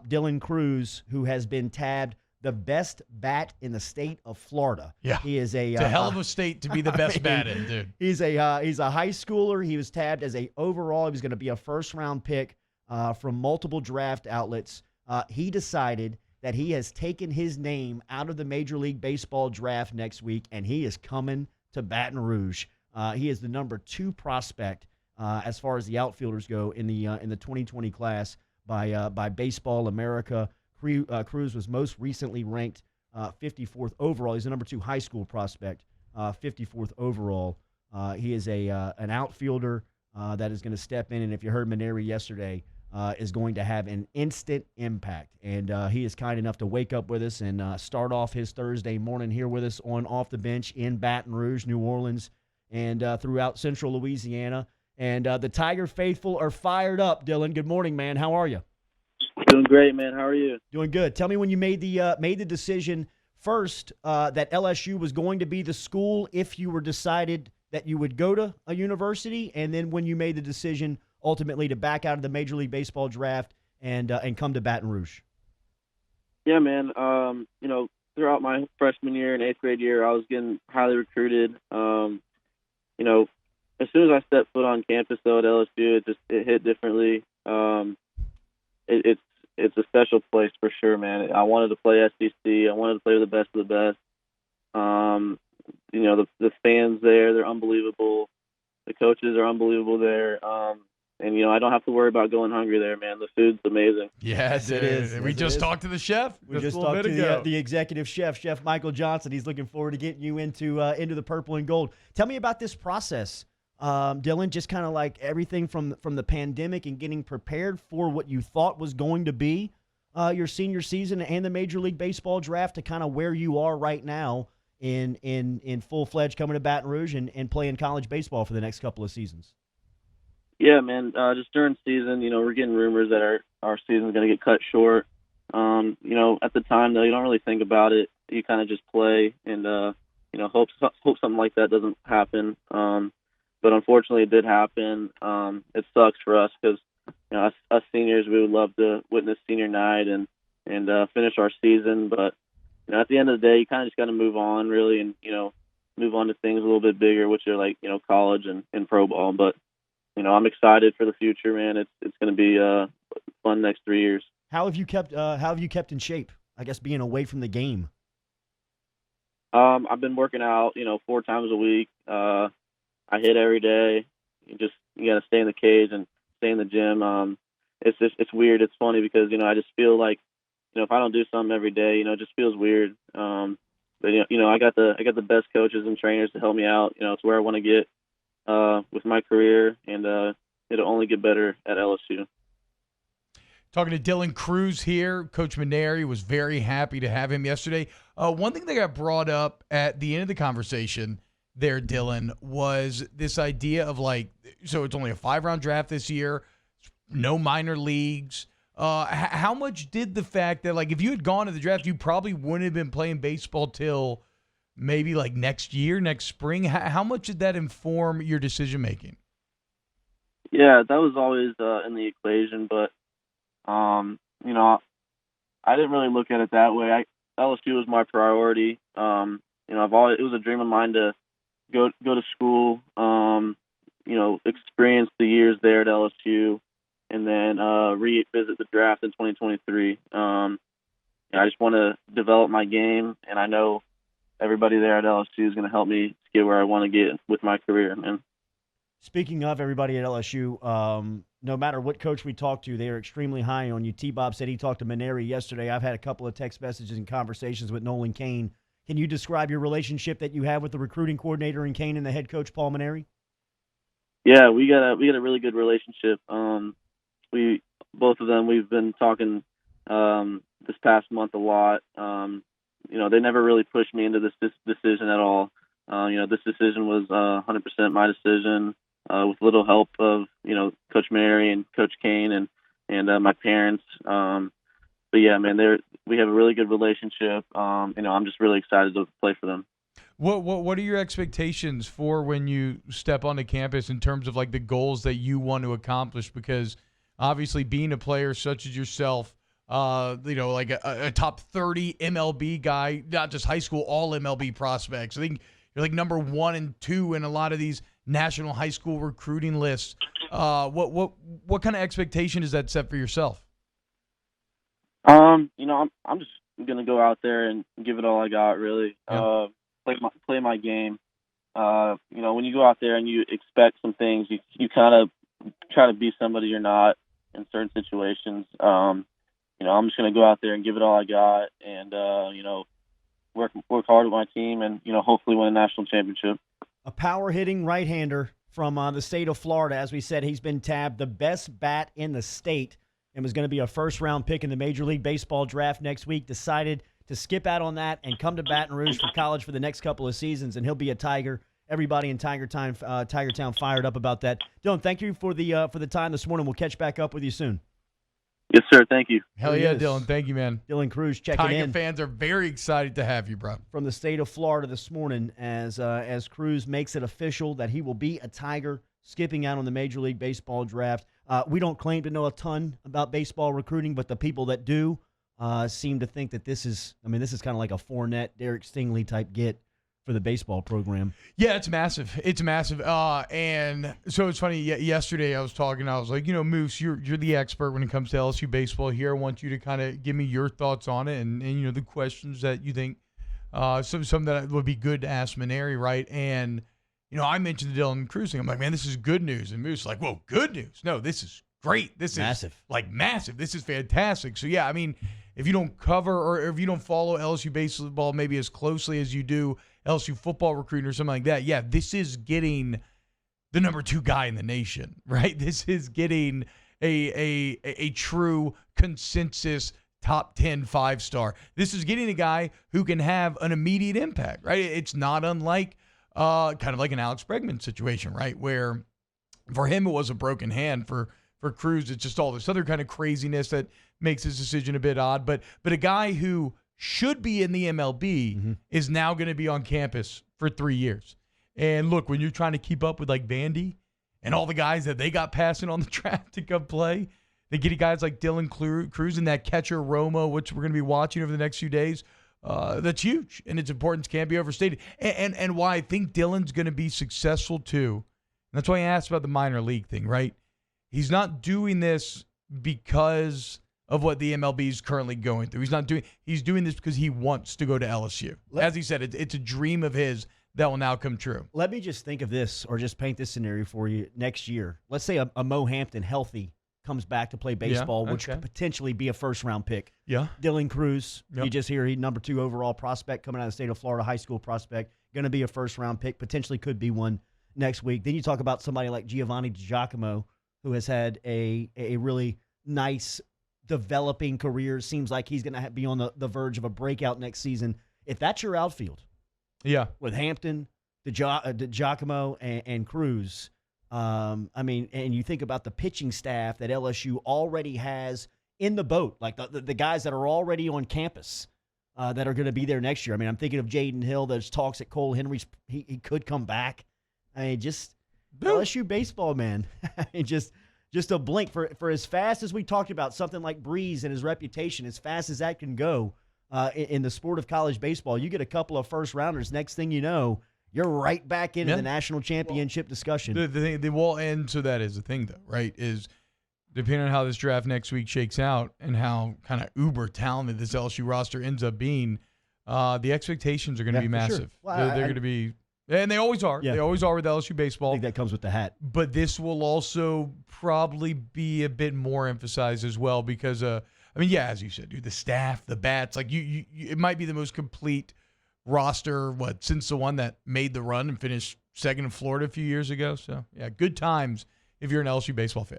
Dylan Cruz, who has been tabbed the best bat in the state of Florida. Yeah, he is it's a hell of a state to be the best bat in, dude. He's a high schooler. He was tabbed as a overall. He was going to be a first-round pick from multiple draft outlets. He decided that he has taken his name out of the Major League Baseball draft next week, and he is coming to Baton Rouge. He is the number 2 prospect as far as the outfielders go in the 2020 class by Baseball America. Cruz was most recently ranked 54th overall. He's the number 2 high school prospect, 54th overall. He is an outfielder that is going to step in, and if you heard Maneri yesterday, is going to have an instant impact. And he is kind enough to wake up with us and start off his Thursday morning here with us on Off the Bench in Baton Rouge, New Orleans, and throughout central Louisiana. And the Tiger faithful are fired up. Dylan, good morning, man. How are you? Doing great, man. How are you? Doing good. Tell me when you made the decision first that LSU was going to be the school if you were decided that you would go to a university, and then when you made the decision ultimately to back out of the Major League Baseball draft and come to Baton Rouge. Yeah, man. Throughout my freshman year and 8th grade year, I was getting highly recruited. As soon as I stepped foot on campus though at LSU, it hit differently. It's a special place for sure, man. I wanted to play SEC. I wanted to play with the best of the best. The fans there, they're unbelievable. The coaches are unbelievable there. I don't have to worry about going hungry there, man. The food's amazing. Yes, it is. We just talked to the chef. We just talked to the executive chef, Chef Michael Johnson. He's looking forward to getting you into the purple and gold. Tell me about this process, Dylan, just kind of like everything from the pandemic and getting prepared for what you thought was going to be your senior season and the Major League Baseball draft to kind of where you are right now in full-fledged coming to Baton Rouge and playing college baseball for the next couple of seasons. Yeah, man. Just during season, we're getting rumors that our season's going to get cut short. At the time, though, you don't really think about it. You kind of just play and, hope something like that doesn't happen. But unfortunately, it did happen. It sucks for us because, us seniors, we would love to witness senior night and finish our season. But, at the end of the day, you kind of just got to move on, really, and, move on to things a little bit bigger, which are like, college and pro ball. But, I'm excited for the future, man. It's going to be fun next 3 years. How have you kept in shape? I guess being away from the game. I've been working out, 4 times a week. I hit every day. You got to stay in the cage and stay in the gym. It's weird. It's funny because I just feel like if I don't do something every day, it just feels weird. But I got the best coaches and trainers to help me out. It's where I want to get with my career, and it'll only get better at LSU. Talking to Dylan Cruz here. Coach Maneri was very happy to have him yesterday. One thing that got brought up at the end of the conversation there, Dylan, was this idea of so it's only a 5-round draft this year, no minor leagues. How much did the fact that, if you had gone to the draft, you probably wouldn't have been playing baseball till maybe next year, next spring? How much did that inform your decision-making? Yeah, that was always in the equation, but, I didn't really look at it that way. LSU was my priority. It was a dream of mine to go to school, experience the years there at LSU, and then revisit the draft in 2023. I just want to develop my game, and I know everybody there at LSU is going to help me get where I want to get with my career, man. Speaking of everybody at LSU, no matter what coach we talk to, they are extremely high on you. T-Bob said he talked to Maneri yesterday. I've had a couple of text messages and conversations with Nolan Kane. Can you describe your relationship that you have with the recruiting coordinator in Kane and the head coach, Paul Maneri? Yeah, we got a really good relationship. Both of them, we've been talking this past month a lot. They never really pushed me into this decision at all. This decision was 100% my decision, with little help of Coach Maneri and Coach Kane and my parents. But yeah, man, we have a really good relationship. I'm just really excited to play for them. What are your expectations for when you step onto campus in terms of the goals that you want to accomplish? Because obviously being a player such as yourself, like a top 30 MLB guy, not just high school, all MLB prospects. I think you're like number 1 and 2 in a lot of these national high school recruiting lists. What kind of expectation is that set for yourself? I'm just gonna go out there and give it all I got. Really, Yeah. play my game. When you go out there and you expect some things, you kind of try to be somebody you're not in certain situations. I'm just gonna go out there and give it all I got, and work hard with my team, and hopefully win a national championship. A power-hitting right-hander from the state of Florida. As we said, he's been tabbed the best bat in the state and was going to be a first-round pick in the Major League Baseball draft next week. Decided to skip out on that and come to Baton Rouge for college for the next couple of seasons, and he'll be a Tiger. Everybody in Tiger Town fired up about that. Dylan, thank you for the time this morning. We'll catch back up with you soon. Yes, sir. Thank you. Hell yeah, Dylan. Thank you, man. Dylan Cruz checking Tiger in. fans are very excited to have you, bro. From the state of Florida this morning as Cruz makes it official that he will be a Tiger, skipping out on the Major League Baseball draft. We don't claim to know a ton about baseball recruiting, but the people that do seem to think that this is kind of like a Fournette, Derek Stingley type get for the baseball program. Yeah, it's massive. It's massive. And so it's funny. Yesterday I was like, Moose, you're the expert when it comes to LSU baseball here. I want you to kind of give me your thoughts on it and the questions that you think some that would be good to ask Maneri, right? And I mentioned the Dylan Cruz thing. I'm like, man, this is good news. And Moose is like, whoa, good news. No, this is great. This massive. is like massive. This is fantastic. So yeah, I mean, if you don't cover or if you don't follow LSU baseball maybe as closely as you do LSU football recruiting or something like that, yeah, this is getting the number 2 guy in the nation, right? This is getting a true consensus top 10 5-star. This is getting a guy who can have an immediate impact, right? It's not unlike kind of like an Alex Bregman situation, right? Where for him it was a broken hand. For Cruz, it's just all this other kind of craziness that makes his decision a bit odd. But a guy who should be in the MLB is now going to be on campus for 3 years. And look, when you're trying to keep up with like Vandy and all the guys that they got passing on the draft to come play, they get guys like Dylan Cruz and that catcher Romo, which we're going to be watching over the next few days. That's huge, and its importance can't be overstated. And why I think Dylan's going to be successful too. And that's why I asked about the minor league thing, right? He's not doing this because of what the MLB is currently going through. He's doing this because he wants to go to LSU. As he said, it's a dream of his that will now come true. Let me just think of this, or just paint this scenario for you next year. Let's say a Mo Hampton healthy comes back to play baseball, which could potentially be a first-round pick. Yeah. Dylan Cruz, you just hear he's number 2 overall prospect coming out of the state of Florida, high school prospect, going to be a first-round pick, potentially could be one next week. Then you talk about somebody like Giovanni DiGiacomo, who has had a really nice developing career. Seems like he's going to be on the verge of a breakout next season. If that's your outfield, with Hampton, DiGiacomo, and Cruz, and you think about the pitching staff that LSU already has in the boat, like the guys that are already on campus that are going to be there next year. I mean, I'm thinking of Jaden Hill. There's talks that Cole Henry's he could come back. I mean, just LSU baseball, man. Just a blink for as fast as we talked about something like Breeze and his reputation, as fast as that can go in the sport of college baseball. You get a couple of first rounders. Next thing you know, you're right back into the national championship discussion. So that is the thing, though, right? Is depending on how this draft next week shakes out and how kind of uber talented this LSU roster ends up being, the expectations are going to be massive. Sure. Well, they're going to be, and they always are. Yeah. They always are with LSU baseball. I think that comes with the hat. But this will also probably be a bit more emphasized as well because, as you said, dude, the staff, the bats, like you it might be the most complete roster since the one that made the run and finished second in Florida a few years ago. So yeah, good times if you're an LSU baseball fan.